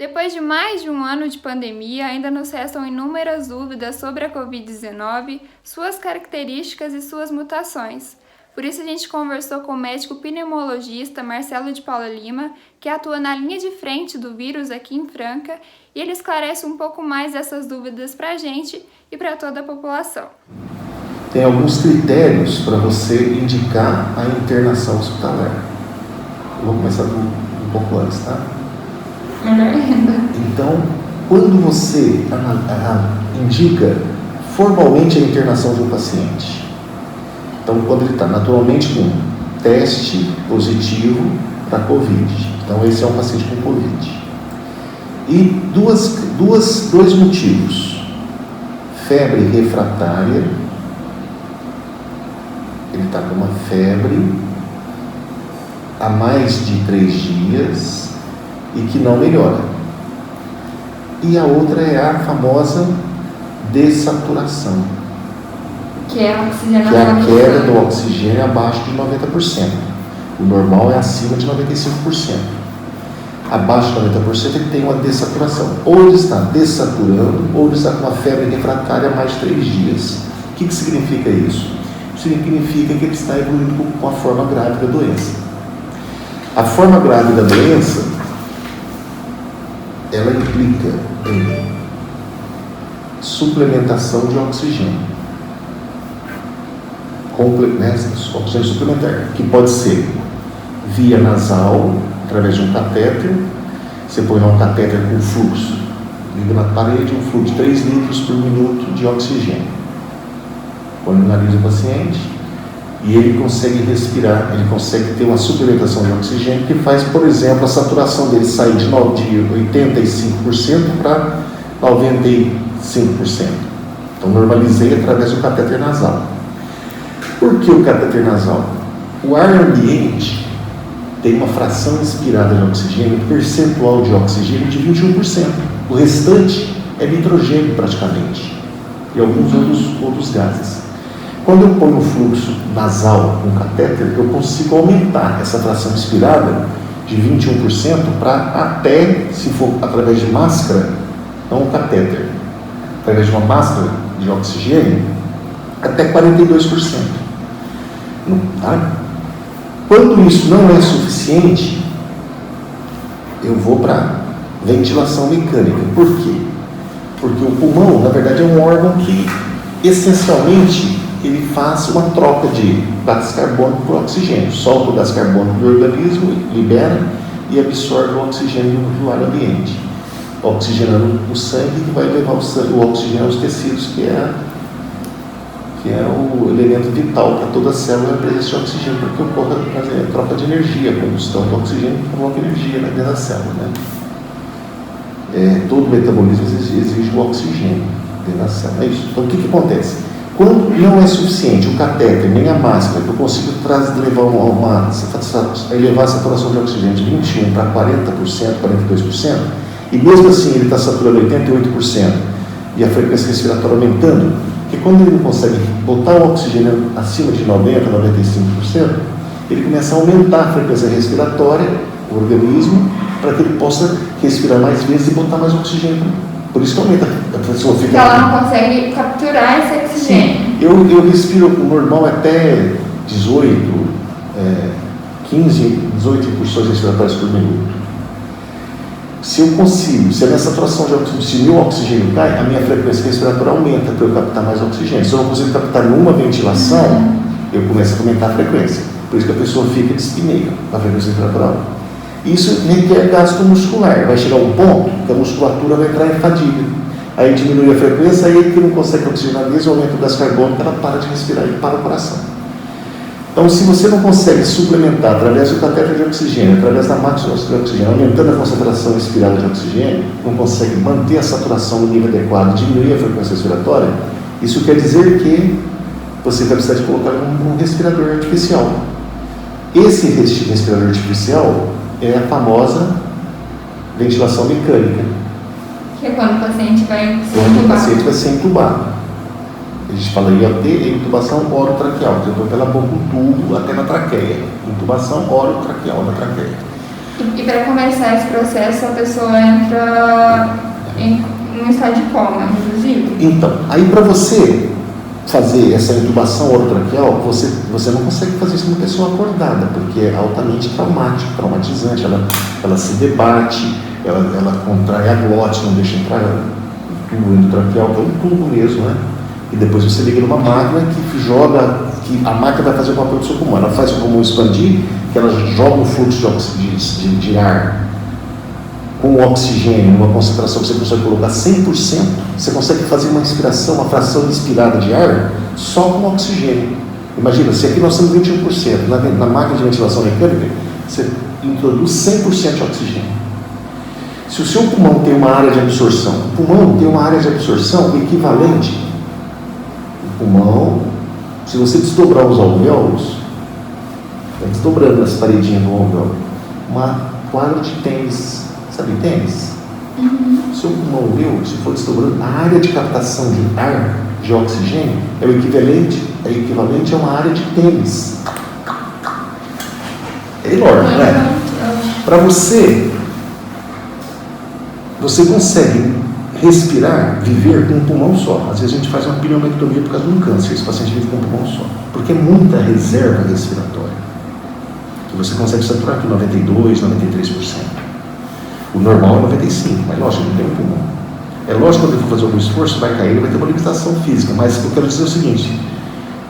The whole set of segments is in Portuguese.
Depois de mais de um ano de pandemia, ainda nos restam inúmeras dúvidas sobre a Covid-19, suas características e suas mutações. Por isso a gente conversou com o médico pneumologista Marcelo de Paula Lima, que atua na linha de frente do vírus aqui em Franca, e ele esclarece um pouco mais dessas dúvidas para a gente e para toda a população. Tem alguns critérios para você indicar a internação hospitalar. Eu vou começar um pouco antes, tá? Melhor ainda. Então, quando você indica formalmente a internação de um paciente, então quando ele está naturalmente com teste positivo para Covid, então esse é um paciente com Covid. E dois motivos: febre refratária, ele está com uma febre há mais de 3 dias e que não melhora. E a outra é a famosa dessaturação, Que é a oxigenação. que é a queda do oxigênio abaixo de 90%. O normal é acima de 95%. Abaixo de 90% ele tem uma dessaturação. Ou ele está dessaturando, ou ele está com uma febre refratária há mais de 3 dias. O que significa isso? Significa que ele está evoluindo com a forma grave da doença. A forma grave da doença, ela implica em suplementação de oxigênio, oxigênio suplementar, que pode ser via nasal, através de um catéter. Você põe um catéter com fluxo, liga na parede, um fluxo de 3 litros por minuto de oxigênio. Põe no nariz do paciente e ele consegue respirar, ele consegue ter uma suplementação de oxigênio que faz, por exemplo, a saturação dele sair de 85% para 95%. Então, normalizei através do catéter nasal. Por que o catéter nasal? O ar ambiente tem uma fração inspirada de oxigênio, percentual de oxigênio de 21%. O restante é nitrogênio praticamente e alguns outros gases. Quando eu ponho o fluxo nasal com catéter, eu consigo aumentar essa fração inspirada de 21% para até, se for através de máscara, não o catéter, através de uma máscara de oxigênio, até 42%. Tá? Quando isso não é suficiente, eu vou para ventilação mecânica. Por quê? Porque o pulmão, na verdade, é um órgão que, essencialmente, ele faz uma troca de gás carbônico por oxigênio. Solta o gás carbônico do organismo, libera e absorve o oxigênio do ar ambiente, oxigenando o sangue, que vai levar o oxigênio aos tecidos, que é o elemento vital para toda célula, a presença de oxigênio, porque ocorre a troca de energia, a combustão do oxigênio provoca energia dentro da célula, né? Todo metabolismo exige o oxigênio dentro da célula. É isso. Então, o que acontece? Quando não é suficiente o catéter nem a máscara, que eu consigo elevar a saturação de oxigênio de 21% para 40%, 42%, e mesmo assim ele está saturando 88% e a frequência respiratória aumentando, porque quando ele não consegue botar o oxigênio acima de 90%, 95%, ele começa a aumentar a frequência respiratória do organismo para que ele possa respirar mais vezes e botar mais oxigênio. Por isso que aumenta. A pessoa fica. Ela não consegue capturar esse oxigênio. Sim. Eu respiro o normal até 18 incursões respiratórias por minuto. Se a minha saturação de oxigênio, se o meu oxigênio cai, a minha frequência respiratória aumenta para eu captar mais oxigênio. Se eu não consigo captar numa ventilação, eu começo a aumentar a frequência. Por isso que a pessoa fica dispneia na frequência respiratória. Isso requer gasto muscular. Vai chegar um ponto que a musculatura vai entrar em fadiga. Aí diminui a frequência, aí ele que não consegue oxigenar mesmo, aumenta o gás carbônico, ela para de respirar e para o coração. Então, se você não consegue suplementar através do catéter de oxigênio, através da máquina de oxigênio, aumentando a concentração inspirada de oxigênio, não consegue manter a saturação no nível adequado, diminuir a frequência respiratória, isso quer dizer que você vai precisar de colocar um respirador artificial. Esse respirador artificial é a famosa ventilação mecânica. Que é quando o paciente vai ser entubado. Quando o paciente vai ser entubado. A gente fala IOT, é intubação orotraqueal, que eu estou pela boca, um tubo até na traqueia. Intubação orotraqueal na traqueia. E para começar esse processo, a pessoa entra em um estado de coma, inclusive? Então, aí para você fazer essa intubação orotraqueal, você não consegue fazer isso numa pessoa acordada, porque é altamente traumático, traumatizante, ela se debate, ela contrai a glote, não deixa entrar o tubo endotraqueal, que é um tubo mesmo, né? E depois você liga numa máquina que a máquina vai fazer o papel do seu pulmão. Ela faz o pulmão expandir, que ela joga um fluxo de ar com oxigênio, numa concentração que você consegue colocar 100%, você consegue fazer uma inspiração, uma fração inspirada de ar só com oxigênio. Imagina, se aqui nós temos 21%, na máquina de ventilação mecânica, você introduz 100% de oxigênio. Se o seu pulmão tem uma área de absorção, o pulmão tem uma área de absorção equivalente. O pulmão, se você desdobrar os alvéolos, desdobrando as paredinhas do alvéolo, uma quadra de tênis, sabe tênis? O seu pulmão meu, se for desdobrando, a área de captação de ar, de oxigênio, é equivalente a uma área de tênis. É enorme, né? Para você consegue respirar, viver com um pulmão só. Às vezes a gente faz uma pneumoectomia por causa de um câncer, esse paciente vive com um pulmão só, porque é muita reserva respiratória. E você consegue saturar aqui 92%, 93%. O normal é 95%, mas lógico, não tem um pulmão. É lógico que quando ele for fazer algum esforço, vai cair, ele vai ter uma limitação física, mas eu quero dizer o seguinte,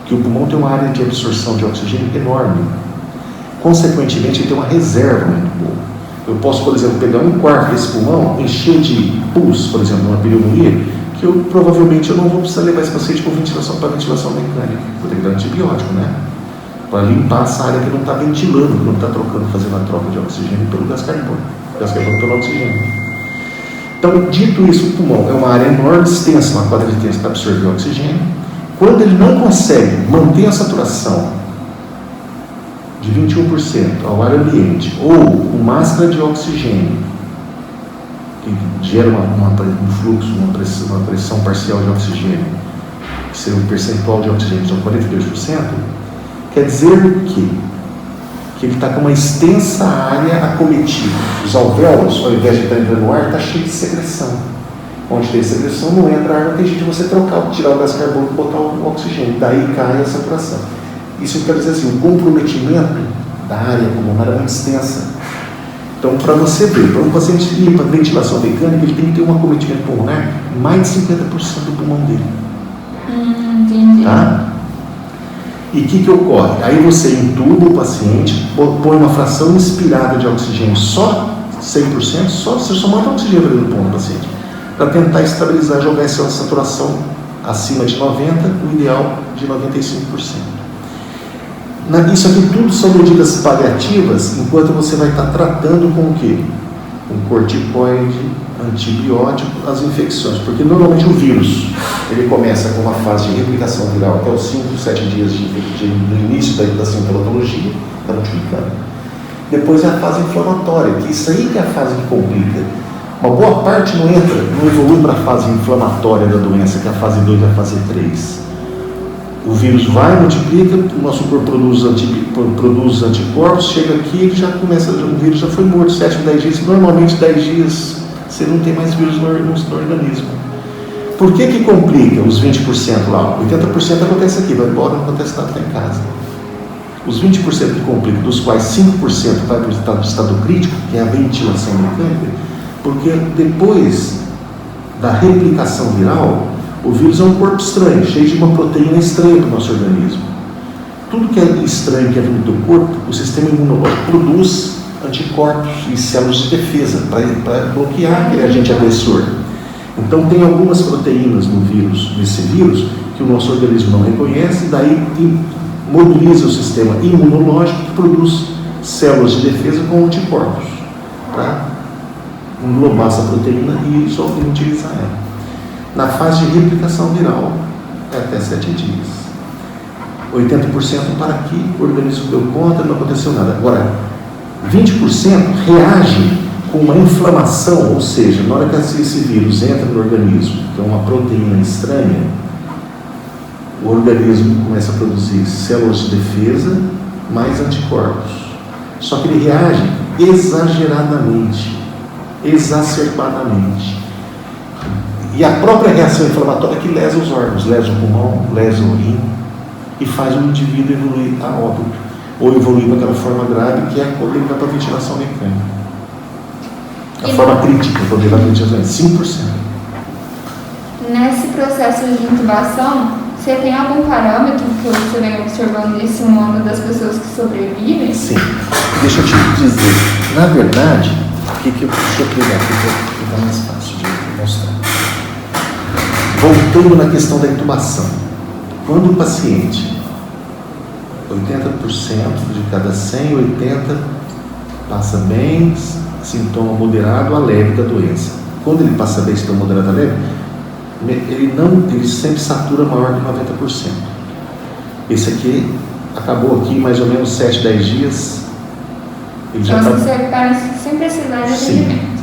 que o pulmão tem uma área de absorção de oxigênio enorme. Consequentemente, ele tem uma reserva muito boa. Eu posso, por exemplo, pegar um quarto desse pulmão, encher de pus, por exemplo, numa pneumonia, que provavelmente eu não vou precisar levar esse paciente para ventilação mecânica. Vou ter que dar antibiótico, né? Para limpar essa área que não está ventilando, que não está trocando, fazendo a troca de oxigênio pelo gás carbônico. Gás carbônico pelo oxigênio. Então, dito isso, o pulmão é uma área enorme, extensa, uma quadra de tempo para absorver o oxigênio. Quando ele não consegue manter a saturação de 21% ao ar ambiente, ou com máscara de oxigênio, que gera um fluxo, uma pressão parcial de oxigênio, que seria um percentual de oxigênio de 42%, quer dizer que ele está com uma extensa área acometida. Os alvéolos, ao invés de estar entrando no ar, está cheio de secreção. Onde tem secreção, não entra ar, não tem jeito de você tirar o gás carbônico e botar o oxigênio. Daí cai a saturação. Isso quer dizer assim, o comprometimento da área pulmonar é muito extensa. Então, para você ver, para um paciente ir para ventilação mecânica, ele tem que ter um acometimento pulmonar mais de 50% do pulmão dele. Entendi. Tá? E o que ocorre? Aí você intuba o paciente, põe uma fração inspirada de oxigênio só 100%, você só manda oxigênio para dentro do pulmão do paciente, para tentar estabilizar, jogar essa saturação acima de 90%, o ideal de 95%. Isso aqui tudo são medidas paliativas, enquanto você vai estar tratando com o quê? Com corticoide, antibiótico, as infecções. Porque normalmente o vírus, ele começa com uma fase de replicação viral até os 5, 7 dias do início da sintomatologia, está multiplicando. Depois é a fase inflamatória, que isso aí que é a fase que complica. Uma boa parte não evolui para a fase inflamatória da doença, que é a fase 2 e a fase 3. O vírus vai, multiplica, o nosso corpo produz anticorpos, chega aqui, ele já começa, o vírus já foi morto, 7, 10 dias, normalmente 10 dias você não tem mais vírus no organismo. Por que complica os 20% lá? 80% acontece aqui, vai embora, não acontece nada, está em casa. Os 20% que complica, dos quais 5% vai para o estado crítico, que é a ventilação mecânica, porque depois da replicação viral, o vírus é um corpo estranho, cheio de uma proteína estranha para o nosso organismo. Tudo que é estranho, que é vindo do corpo, o sistema imunológico produz anticorpos e células de defesa para bloquear aquele agente agressor. Então tem algumas proteínas no vírus, nesse vírus, que o nosso organismo não reconhece, daí mobiliza o sistema imunológico que produz células de defesa com anticorpos para englobar essa proteína e só utilizar ela. Na fase de replicação viral, é até 7 dias. 80% para aqui, o organismo deu conta, não aconteceu nada. Agora, 20% reage com uma inflamação, ou seja, na hora que esse vírus entra no organismo, que é uma proteína estranha, o organismo começa a produzir células de defesa mais anticorpos. Só que ele reage exageradamente, exacerbadamente. E a própria reação inflamatória que lesa os órgãos, lesa o pulmão, lesa o rim, e faz o indivíduo evoluir a óbito, ou evoluir para aquela forma grave, que é quando ele vai para a ventilação mecânica. A forma crítica, quando ele vai para a ventilação, 5%. Nesse processo de intubação, você tem algum parâmetro que você vem observando nesse mundo das pessoas que sobrevivem? Sim. Deixa eu te dizer. Na verdade, deixa eu pegar aqui que fica mais fácil de mostrar. Voltando na questão da intubação. Quando o paciente, 80% de cada 100, 80 passa bem, sintoma moderado a leve da doença. Quando ele passa bem, sintoma moderado a leve, ele sempre satura maior que 90%. Esse aqui acabou aqui mais ou menos 7, 10 dias. Ele já então, você recupera sem precisar de atendimento.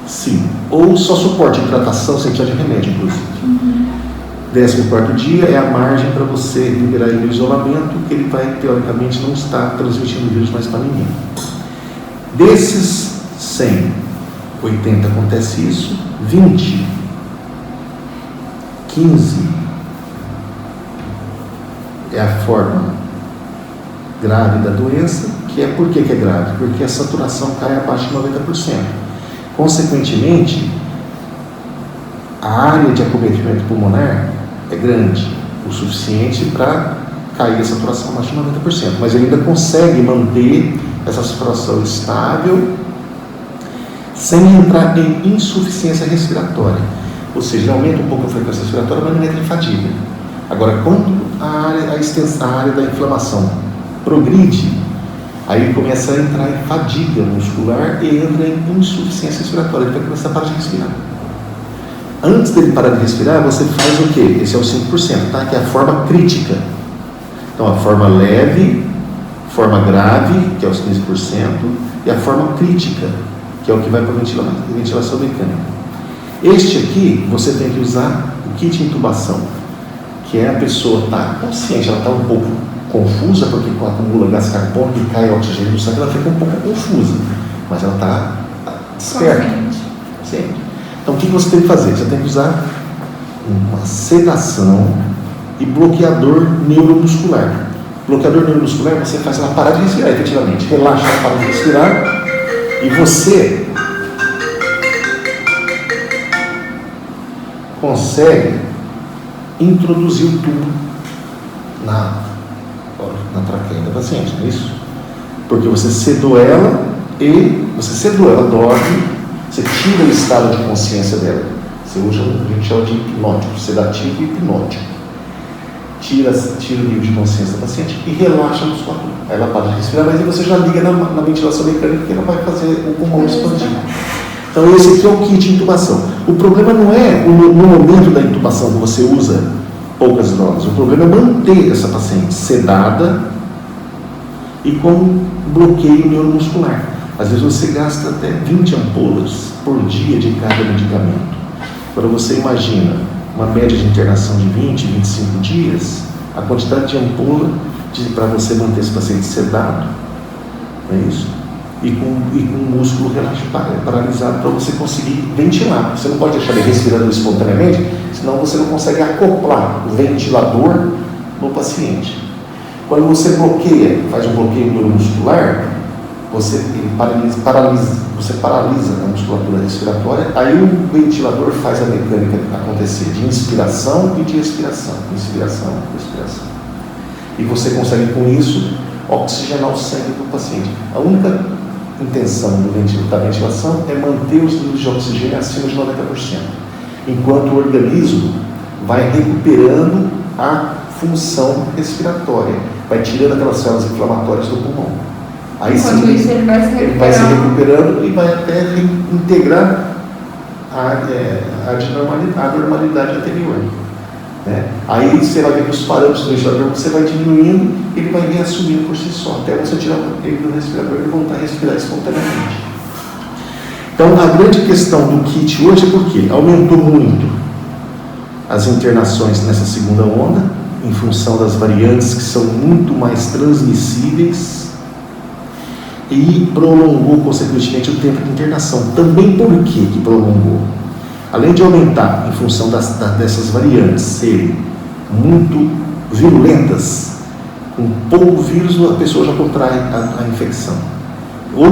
Sim. Ou só suporte de hidratação sem precisar de remédio, inclusive. 14º dia é a margem para você liberar ele do isolamento, que ele vai, teoricamente, não estar transmitindo o vírus mais para ninguém. Desses 100, 80 acontece isso, 20, 15 é a forma grave da doença, que é por que é grave? Porque a saturação cai abaixo de 90%. Consequentemente, a área de acometimento pulmonar é grande, o suficiente para cair a saturação abaixo de 90%, mas ele ainda consegue manter essa saturação estável sem entrar em insuficiência respiratória. Ou seja, aumenta um pouco a frequência respiratória, mas não entra em fadiga. Agora, quando a área da inflamação progride, aí ele começa a entrar em fadiga muscular e entra em insuficiência respiratória, ele vai começar a parar de respirar. Antes dele parar de respirar, você faz o quê? Esse é o 5%, tá? Que é a forma crítica. Então, a forma leve, forma grave, que é os 15%, e a forma crítica, que é o que vai para a ventilação mecânica. Este aqui, você tem que usar o kit de intubação, que é a pessoa está consciente, ela está um pouco confusa, porque quando acumula gás carbônico e cai oxigênio no sangue, ela fica um pouco confusa, mas ela está esperta. Sim. Então, o que você tem que fazer? Você tem que usar uma sedação e bloqueador neuromuscular. Bloqueador neuromuscular, você faz ela parar de respirar, efetivamente. Relaxa, ela para de respirar, e você consegue introduzir o tubo na traqueia da paciente, não é isso? Porque você sedou ela dorme, você tira o estado de consciência dela. Você usa o que a gente chama de hipnótico, sedativo e hipnótico. Tira o nível de consciência da paciente e relaxa a musculatura. Aí ela para de respirar, mas aí você já liga na ventilação mecânica, que ela vai fazer o pulmão expandir. Então esse aqui é o kit de intubação. O problema não é no momento da intubação que você usa poucas drogas. O problema é manter essa paciente sedada e com bloqueio neuromuscular. Às vezes você gasta até 20 ampolas por dia de cada medicamento. Quando você imagina uma média de internação de 20, 25 dias, a quantidade de ampola para você manter esse paciente sedado, não é isso? E com o músculo paralisado para você conseguir ventilar. Você não pode deixar ele respirando espontaneamente, senão você não consegue acoplar o ventilador no paciente. Quando você bloqueia, faz um bloqueio neuromuscular, você paralisa a musculatura respiratória, aí o ventilador faz a mecânica acontecer de inspiração e de expiração. Inspiração, expiração. E você consegue com isso oxigenar o sangue do paciente. A única intenção da ventilação é manter os níveis de oxigênio acima de 90%, enquanto o organismo vai recuperando a função respiratória, vai tirando aquelas células inflamatórias do pulmão. Aí sim, ele vai se recuperando e vai até reintegrar a normalidade anterior. Né? Aí você vai ver que os parâmetros do ventilador você vai diminuindo, ele vai reassumindo por si só, até você tirar ele do respirador e voltar a respirar espontaneamente. Então, a grande questão do kit hoje é porque aumentou muito as internações nessa segunda onda, em função das variantes que são muito mais transmissíveis, e prolongou, consequentemente, o tempo de internação. Também por que prolongou? Além de aumentar, em função dessas variantes serem muito virulentas, com pouco vírus a pessoa já contrai a infecção. O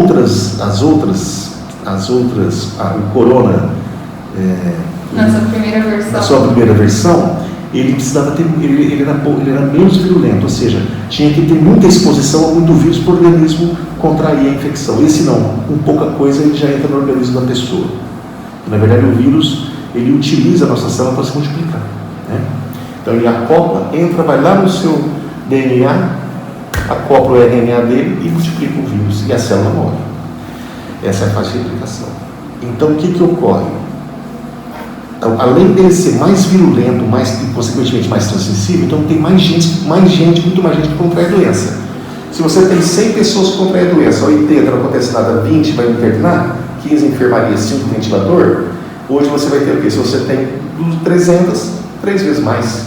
corona, na sua primeira versão, ele era menos virulento, ou seja, tinha que ter muita exposição a muito vírus para o organismo contrair a infecção. Esse não, com pouca coisa ele já entra no organismo da pessoa. Na verdade, o vírus, ele utiliza a nossa célula para se multiplicar, né? Então ele acopla, entra, vai lá no seu DNA, acopla o RNA dele e multiplica o vírus, e a célula morre. Essa é a fase de replicação. Então o que ocorre? Então, além dele ser mais virulento, e consequentemente mais transmissível, então tem muito mais gente que contrai a doença. Se você tem 100 pessoas que contraem a doença, 80 não acontece nada, 20 vai internar, 15 enfermaria, 5 ventilador, hoje você vai ter o quê? Se você tem 300, 3 vezes mais.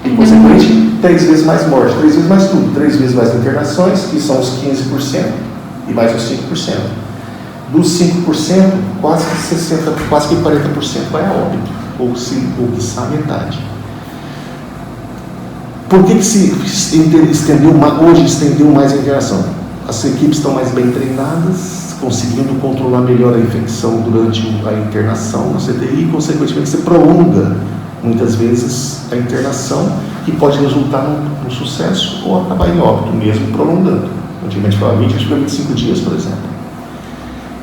E, consequentemente, 3 vezes mais morte, 3 vezes mais tudo, 3 vezes mais internações, que são os 15%, e mais os 5%. Dos 5%, quase que 40% vai a óbito, ou quiçá metade. Por que se estendeu mais a internação? As equipes estão mais bem treinadas, conseguindo controlar melhor a infecção durante a internação na CTI, e, consequentemente, você prolonga muitas vezes a internação, que pode resultar num sucesso ou acabar em óbito, mesmo prolongando. Antigamente falava 20, acho que 25 dias, por exemplo.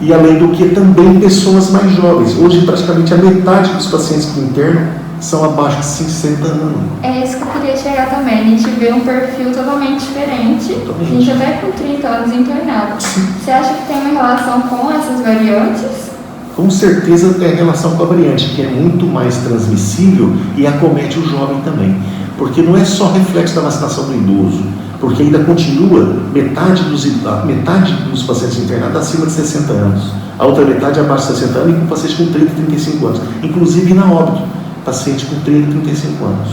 E além do que, também pessoas mais jovens. Hoje, praticamente a metade dos pacientes que internam são abaixo de 60 anos. É isso que eu queria chegar também. A gente vê um perfil totalmente diferente. A gente até com 30 anos internado. Você acha que tem uma relação com essas variantes? Com certeza tem relação com a variante, que é muito mais transmissível e acomete o jovem também. Porque não é só reflexo da vacinação do idoso, porque ainda continua metade dos pacientes internados acima de 60 anos, a outra metade abaixo de 60 anos e com pacientes com 30 e 35 anos, inclusive na óbito, paciente com 30 e 35 anos.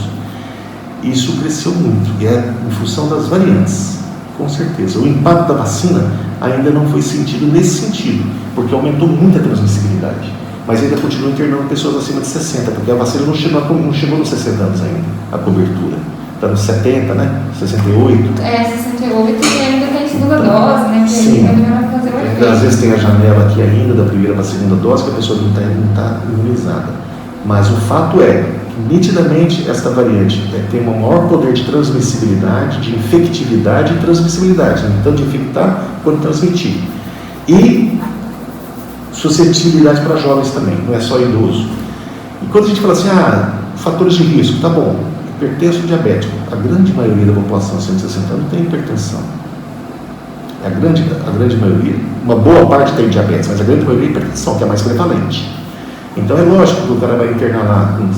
Isso cresceu muito, e é em função das variantes, com certeza. O impacto da vacina ainda não foi sentido nesse sentido, porque aumentou muito a transmissibilidade, mas ainda continua internando pessoas acima de 60, porque a vacina não chegou nos 60 anos ainda, a cobertura. Está nos 70, né? 68. 68 e ainda tem segunda dose, né? Que sim. Vai fazer o efeito. Às vezes tem a janela aqui ainda, da primeira para a segunda dose, que a pessoa não está imunizada. Mas o fato é que, nitidamente, esta variante tem um maior poder de transmissibilidade, de infectividade e transmissibilidade, né? Tanto de infectar quanto transmitir. E suscetibilidade para jovens também, não é só idoso. E quando a gente fala assim, fatores de risco, tá bom. Hipertenso e diabético. A grande maioria da população acima de 60 anos tem hipertensão. A grande maioria, uma boa parte tem diabetes, mas a grande maioria é hipertensão, que é a mais prevalente. Então é lógico que o cara vai internar lá com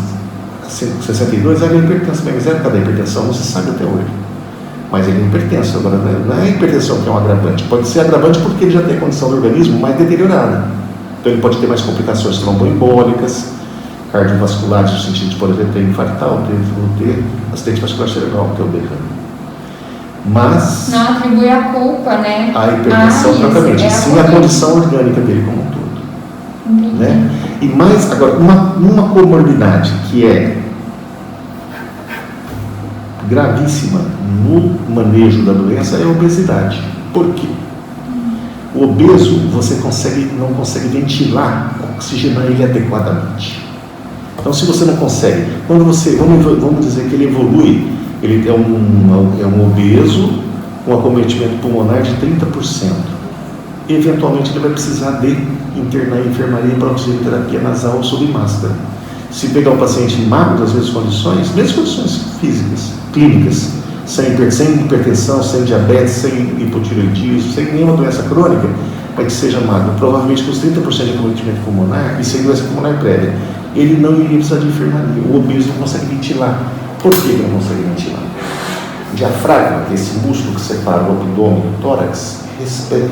62, ele é hipertenso, mas é cada hipertensão, não se sabe até hoje. Mas ele é hipertenso. Agora, não é a hipertensão que é um agravante. Pode ser agravante porque ele já tem a condição do organismo mais deteriorada. Então ele pode ter mais complicações tromboembólicas, cardiovasculares, no sentido de, por exemplo, ter infartal, ter acidente vascular cerebral, que é o derrame. Mas não atribui a culpa, né? A hipertensão propriamente, sim a condição orgânica dele como um todo. Né? E mais, agora, uma comorbidade que é gravíssima no manejo da doença é a obesidade. Por quê? O obeso, você não consegue ventilar, oxigenar ele adequadamente. Então, se você não consegue, vamos dizer que ele evolui, ele é um obeso com acometimento pulmonar de 30%. Eventualmente, ele vai precisar de internar em enfermaria para oxigenoterapia nasal ou sob máscara. Se pegar um paciente magro, das mesmas condições físicas, clínicas, sem hipertensão, sem diabetes, sem hipotireoidismo, sem nenhuma doença crônica, mas que seja magro, provavelmente com os 30% de acometimento pulmonar e sem doença pulmonar prévia, ele não iria precisar de enfermaria. O obeso não consegue ventilar. Por que ele não consegue ventilar? O diafragma, que é esse músculo que separa o abdômen do tórax,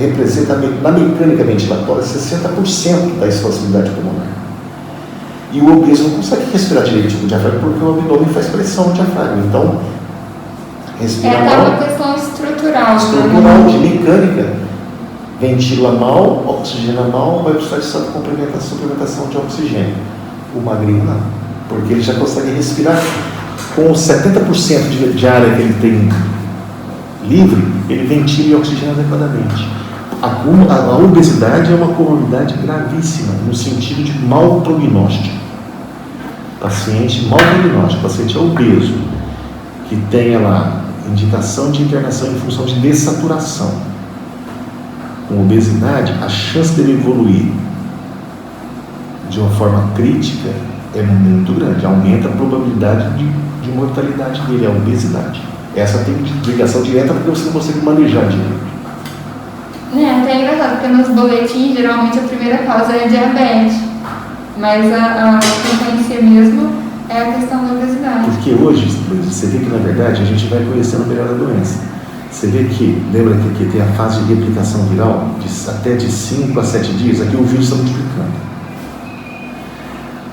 representa, na mecânica ventilatória, 60% da expansibilidade pulmonar. E o obeso não consegue respirar direito com o diafragma porque o abdômen faz pressão no diafragma. Então, respirar até uma questão estrutural, de mecânica. ventila mal, oxigena mal, vai precisar de suplementação de oxigênio. O magrinho não, porque ele já consegue respirar. Com os 70% de área que ele tem livre, ele ventila e oxigena adequadamente. A obesidade é uma comorbidade gravíssima, no sentido de mau prognóstico. Paciente é obeso, que tenha lá indicação de internação em função de dessaturação. Com obesidade, a chance dele evoluir de uma forma crítica é muito grande, aumenta a probabilidade de mortalidade dele, a obesidade. Essa tem ligação direta porque você não consegue manejar direito. Até engraçado, porque nos boletins, geralmente a primeira causa é diabetes, mas a frequência mesmo é a questão da obesidade. Porque hoje, você vê que na verdade a gente vai conhecendo melhor a doença. Você vê que, lembra que tem a fase de replicação viral, até de 5 a 7 dias, aqui o vírus está multiplicando.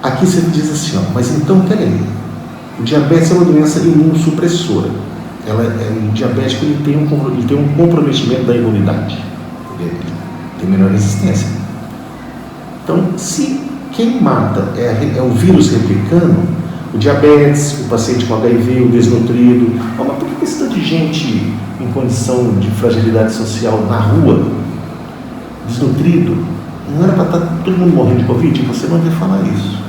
Aqui você diz assim, mas então, peraí, o diabetes é uma doença imunossupressora. O diabético ele tem um comprometimento da imunidade, ele tem menor resistência. Então, se quem mata é o vírus replicando, o diabetes, o paciente com HIV, o desnutrido, mas por que esse tanto de gente em condição de fragilidade social na rua, desnutrido, não era para estar todo mundo morrendo de Covid? Você não vai falar isso.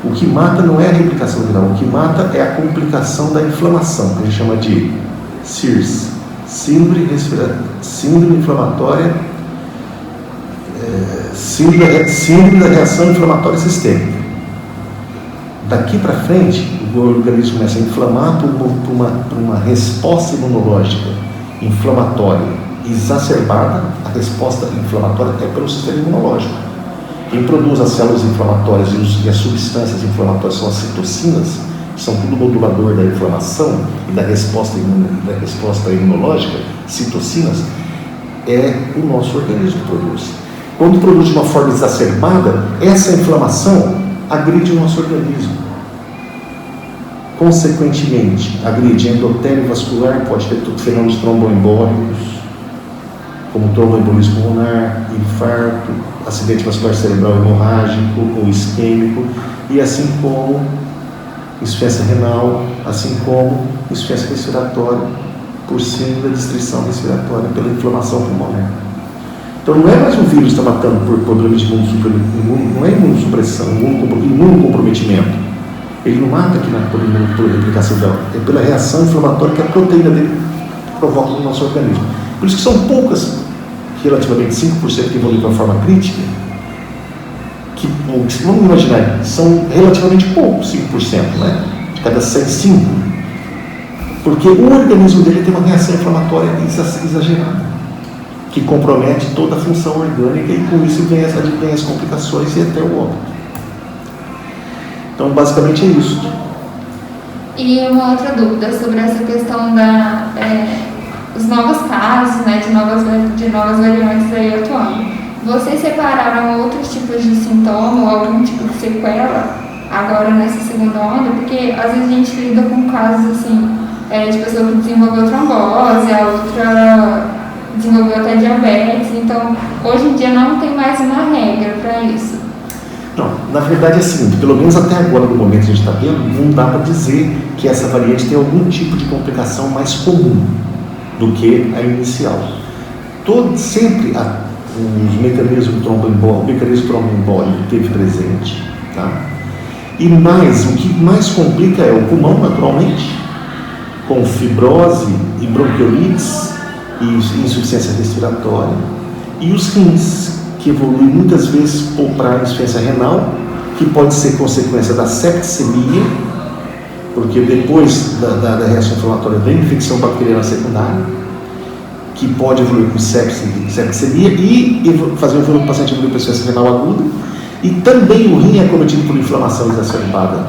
O que mata não é a replicação viral, o que mata é a complicação da inflamação, que a gente chama de SIRS, Síndrome Inflamatória, Síndrome da Reação Inflamatória Sistêmica. Daqui para frente, o organismo começa a inflamar por uma resposta imunológica inflamatória exacerbada. A resposta inflamatória é pelo sistema imunológico. Quem produz as células inflamatórias e as substâncias inflamatórias são as citocinas, que são tudo modulador da inflamação e da resposta imunológica, citocinas, é o nosso organismo que produz. Quando produz de uma forma exacerbada, essa inflamação agride o nosso organismo. Consequentemente, agride endotélio vascular, pode ter fenômenos tromboembólicos, como tromboembolismo pulmonar, infarto, acidente vascular cerebral hemorrágico ou isquêmico, e assim como insuficiência renal, assim como insuficiência respiratória, por síndrome da distrição respiratória pela inflamação pulmonar. Então não é mais o vírus que está matando por problema de não é imunossupressão, imunocomprometimento. Ele não mata aqui por replicação dela, é pela reação inflamatória que a proteína dele provoca no nosso organismo. Por isso que são poucas, relativamente 5% que evoluem de uma forma crítica, que vamos imaginar, são relativamente poucos, 5%, né? De cada 100, 5. Porque o organismo dele tem uma reação inflamatória exagerada, que compromete toda a função orgânica e com isso vem as complicações e até o óbito. Então, basicamente é isso. E uma outra dúvida sobre essa questão dos novos casos, né, de novas variantes aí atuando. Vocês separaram outros tipos de sintoma ou algum tipo de sequela agora nessa segunda onda? Porque às vezes a gente lida com casos assim, de pessoa que desenvolveu trombose, a outra desenvolveu até diabetes, então hoje em dia não tem mais uma regra para isso. Não, na verdade é assim, pelo menos até agora, no momento que a gente está vendo, não dá para dizer que essa variante tem algum tipo de complicação mais comum do que a inicial. Sempre os mecanismos tromboembólico teve presente, tá? E mais, o que mais complica é o pulmão, naturalmente, com fibrose e bronquiolites e insuficiência respiratória, e os rins, que evoluem muitas vezes para insuficiência renal, que pode ser consequência da septicemia, porque depois da reação inflamatória vem infecção bacteriana secundária, que pode evoluir com septicemia e fazer o paciente evoluir para insuficiência renal aguda, e também o rim é cometido por inflamação exacerbada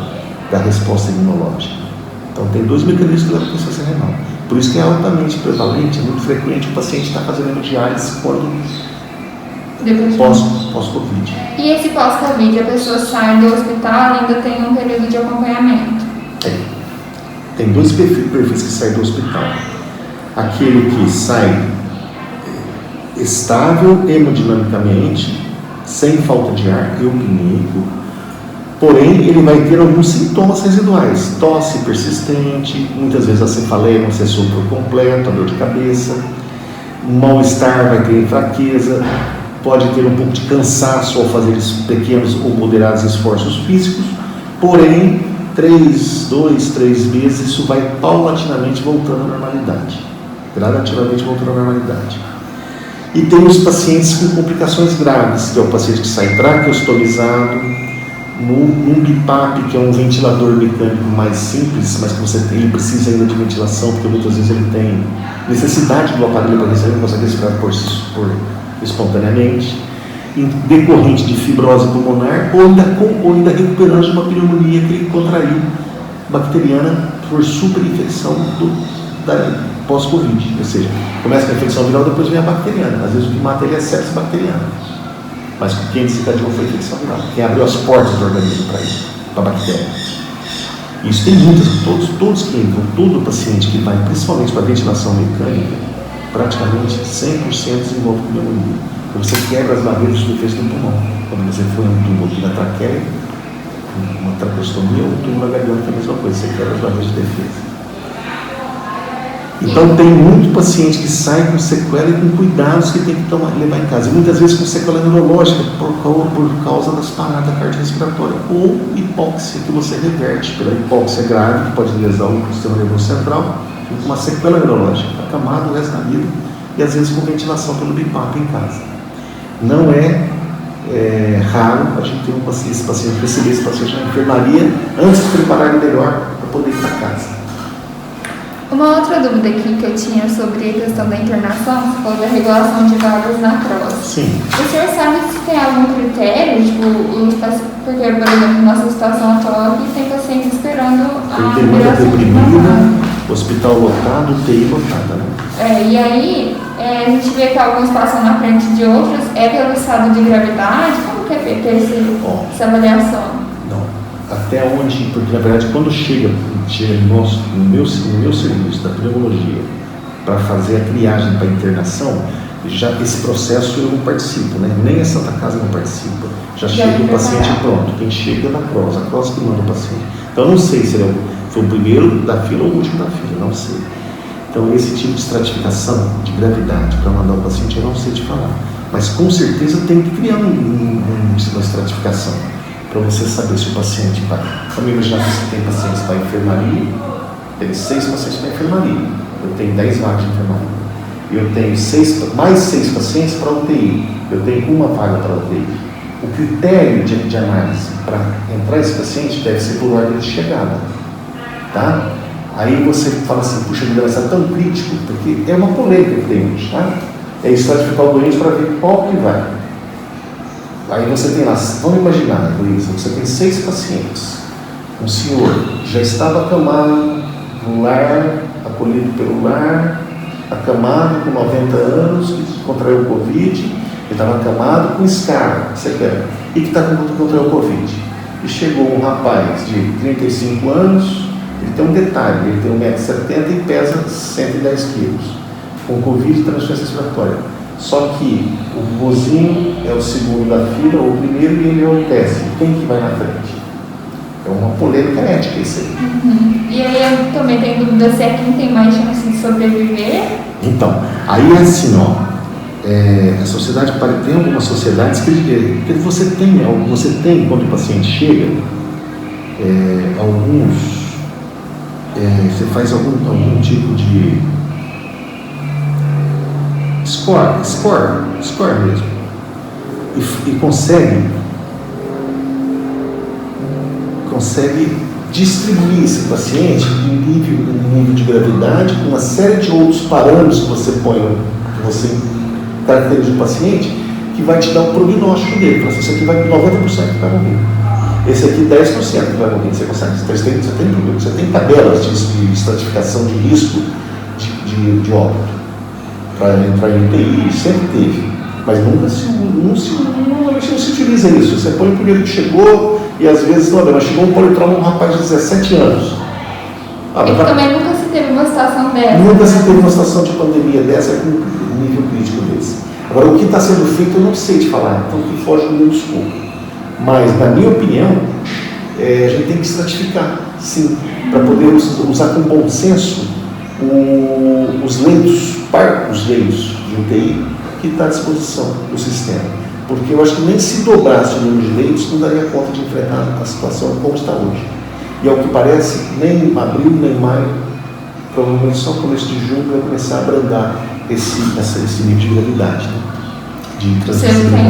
da resposta imunológica. Então tem dois mecanismos que levam à insuficiência renal. Por isso que é altamente prevalente, é muito frequente o paciente estar fazendo hemodiálise quando pós-Covid. E esse pós-Covid, a pessoa sai do hospital e ainda tem um período de acompanhamento? Tem dois perfis que saem do hospital. Aquele que sai estável hemodinamicamente, sem falta de ar, eupneico, porém ele vai ter alguns sintomas residuais, tosse persistente, muitas vezes a cefaleia não cessou por completo, a dor de cabeça, mal-estar, vai ter fraqueza, pode ter um pouco de cansaço ao fazer pequenos ou moderados esforços físicos, porém 2, 3 meses isso vai paulatinamente voltando à normalidade, gradativamente voltando à normalidade. E tem os pacientes com complicações graves, que é o paciente que sai traqueostomizado, num BiPAP, que é um ventilador mecânico mais simples, mas que ele precisa ainda de ventilação, porque muitas vezes ele tem necessidade do aparelho para respirar, ele não consegue respirar espontaneamente, decorrente de fibrose pulmonar, ou ainda recuperando de uma pneumonia que ele contraiu bacteriana por superinfecção pós-Covid, ou seja, começa com a infecção viral, depois vem a bacteriana. Às vezes o que mata ele é sepsis bacteriana, mas quem desencadeou foi a infecção viral, quem abriu as portas do organismo para a bactéria. Isso tem muitas, todos que entram, todo paciente que vai principalmente para a ventilação mecânica, praticamente 100% desenvolve pneumonia. Então você quebra as barreiras de defesa do pulmão. Quando você foi um tubo aqui na traqueia, uma traqueostomia ou um tubo na garganta, é a mesma coisa, você quebra as barreiras de defesa. Então tem muito paciente que sai com sequela e com cuidados que tem que levar em casa. E muitas vezes com sequela neurológica por causa das paradas cardiorrespiratórias ou hipóxia, que você reverte pela hipóxia grave, que pode lesar o sistema nervoso central, com uma sequela neurológica, acamado o resto da vida, e às vezes com ventilação pelo BiPAP em casa. Não é raro a gente ter esse paciente, receber esse paciente na enfermaria antes de preparar ele melhor para poder ir para casa. Uma outra dúvida aqui que eu tinha sobre a questão da internação, você falou da regulação de vagas na cross. Sim. O senhor sabe se tem algum critério, porque, por exemplo, nossa situação atual aqui tem paciente esperando a liberação de uma vaga. Hospital lotado, UTI lotada, né? E aí, a gente vê que alguns passam na frente de outros, é pelo estado de gravidade? Como que é feita essa avaliação? Até onde, porque na verdade quando chega no meu serviço da pneumologia para fazer a triagem para internação, já esse processo eu não participo, né? Nem a Santa Casa não participa, já chega o paciente pronto, quem chega é da CROSS, a CROSS que manda o paciente. Então eu não sei se ele foi o primeiro da fila ou o último da fila, não sei. Então esse tipo de estratificação de gravidade para mandar o paciente eu não sei te falar, mas com certeza tem que criar uma estratificação para você saber se o paciente vai. Vamos imaginar que você tem pacientes para enfermaria, tem 6 pacientes para enfermaria, eu tenho 10 vagas de enfermaria, eu tenho mais 6 pacientes para UTI, eu tenho uma vaga para UTI. O critério de análise para entrar esse paciente deve ser por ordem de chegada, tá? Aí você fala assim, puxa vida, vai ser tão crítico, porque é uma polêmica que tem hoje, tá? É estratificar o doente para ver qual que vai. Aí você tem lá, vamos imaginar, Luísa, você tem 6 pacientes. Um senhor já estava acamado no lar, acolhido pelo lar, acamado com 90 anos, que contraiu o Covid, ele estava acamado com escarro, sequela, e que contraiu o Covid. E chegou um rapaz de 35 anos, ele tem um detalhe, ele tem 1,70 m e pesa 110 kg, com Covid e transferência respiratória. Só que o vozinho é o segundo da fila, ou o primeiro, e ele é o 10º. Quem que vai na frente? É uma polêmica ética isso aí. E aí eu também tenho dúvida se é quem tem mais chance de sobreviver. Então, aí é assim, a sociedade, tem algumas sociedades que você tem quando o paciente chega, você faz algum tipo de score mesmo, e consegue distribuir esse paciente em nível de gravidade, com uma série de outros parâmetros que você caracteriza o paciente, que vai te dar um prognóstico dele. Fala assim, esse aqui vai 90% que vai morrer, esse aqui 10% que vai morrer. Você tem tabelas de estratificação de risco de óbito para entrar em UTI, sempre teve, mas nunca se utiliza isso. Você põe o primeiro que chegou e às vezes não, mas chegou um politrauma, um rapaz de 17 anos. Também nunca se teve uma situação dessa. Nunca se teve uma situação de pandemia dessa com um nível crítico desse. Agora, o que está sendo feito eu não sei te falar, então que foge do meu escopo. Mas, na minha opinião, a gente tem que estratificar, sim, para poder usar com bom senso os leitos, os leitos de UTI que está à disposição do sistema. Porque eu acho que nem se dobrasse o número de leitos não daria conta de enfrentar a situação como está hoje. E ao que parece, nem abril, nem maio, provavelmente só no começo de junho vai começar a abrandar esse nível de gravidade, né? De Você tem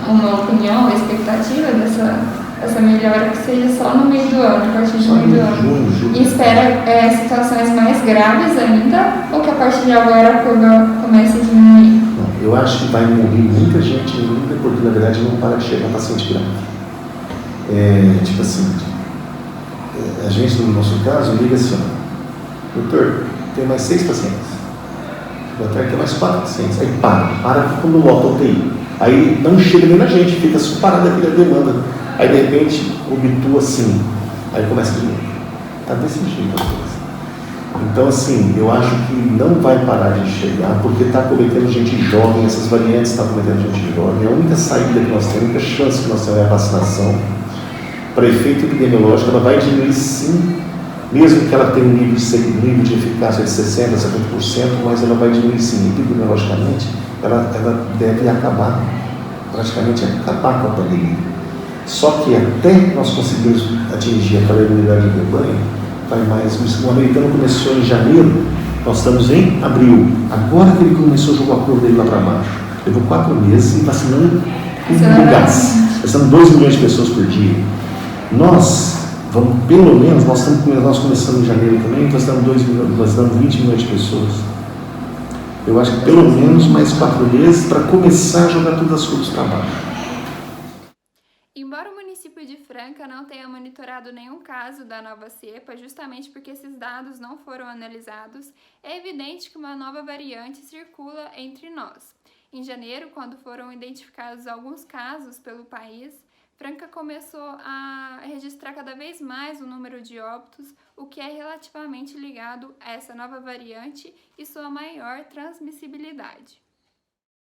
uma opinião, uma expectativa dessa melhora que seja só no meio do ano, a partir do meio do ano? Junho. E espera situações mais graves ainda, ou que a partir de agora a curva comece a diminuir? Não, eu acho que vai morrer muita gente ainda, porque na verdade não para de chegar paciente grave. Tipo assim, a gente no nosso caso liga assim, ó, doutor, tem mais 6 pacientes. Doutor, tem mais 4 pacientes. Aí para quando lota o UTI. Aí não chega nem na gente, fica só parada aqui na demanda. Aí de repente obtua assim. Aí começa de novo. Está desse jeito a coisa. Então assim, eu acho que não vai parar de chegar, porque está cometendo gente jovem, essas variantes estão cometendo gente jovem. A única saída que nós temos, a única chance que nós temos é a vacinação. Para efeito epidemiológico, ela vai diminuir sim, mesmo que ela tenha um nível de eficácia de 60%, 70%, mas ela vai diminuir sim, epidemiologicamente, ela deve acabar, praticamente acabar com a pandemia. Só que até nós conseguirmos atingir aquela imunidade de rebanho, vai mais. O americano começou em janeiro, nós estamos em abril. Agora que ele começou a jogar a curva dele lá para baixo, levou 4 meses e vacinando com gás. Vacinando 2 milhões de pessoas por dia. Nós vamos, pelo menos, nós começamos em janeiro também, vacinando 20 milhões de pessoas. Eu acho que pelo menos mais 4 meses para começar a jogar todas as curvas para baixo. Embora o município de Franca não tenha monitorado nenhum caso da nova cepa, justamente porque esses dados não foram analisados, é evidente que uma nova variante circula entre nós. Em janeiro, quando foram identificados alguns casos pelo país, Franca começou a registrar cada vez mais o número de óbitos, o que é relativamente ligado a essa nova variante e sua maior transmissibilidade.